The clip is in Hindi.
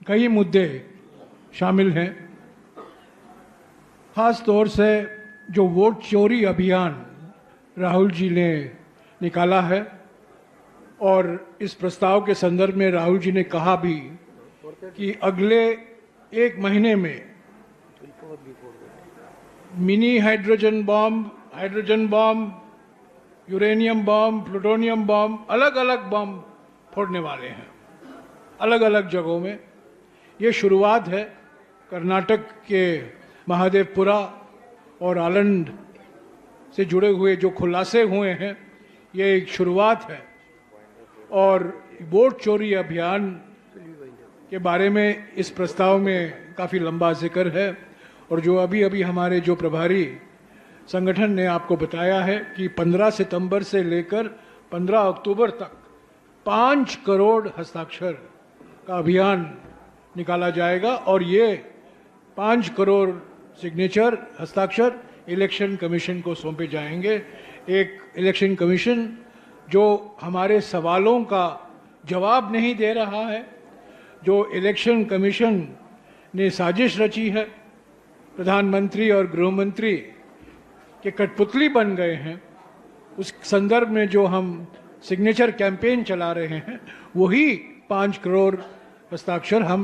कई मुद्दे शामिल हैं। खास तौर से जो वोट चोरी अभियान राहुल जी ने निकाला है, और इस प्रस्ताव के संदर्भ में राहुल जी ने कहा भी कि अगले 1 महीने में मिनी हाइड्रोजन बम, यूरेनियम बम, प्लूटोनियम बम, अलग अलग बम फोड़ने वाले हैं अलग अलग जगहों में। ये शुरुआत है। कर्नाटक के महादेवपुरा और आलंद से जुड़े हुए जो खुलासे हुए हैं, ये एक शुरुआत है। और वोट चोरी अभियान के बारे में इस प्रस्ताव में काफ़ी लंबा जिक्र है, और जो अभी अभी हमारे जो प्रभारी संगठन ने आपको बताया है कि 15 सितंबर से लेकर 15 अक्टूबर तक 5 करोड़ हस्ताक्षर का अभियान निकाला जाएगा, और ये 5 करोड़ सिग्नेचर हस्ताक्षर इलेक्शन कमीशन को सौंपे जाएंगे। एक इलेक्शन कमीशन जो हमारे सवालों का जवाब नहीं दे रहा है, जो इलेक्शन कमीशन ने साजिश रची है, प्रधानमंत्री और गृहमंत्री के कठपुतली बन गए हैं, उस संदर्भ में जो हम सिग्नेचर कैंपेन चला रहे हैं, वही 5 करोड़ हस्ताक्षर हम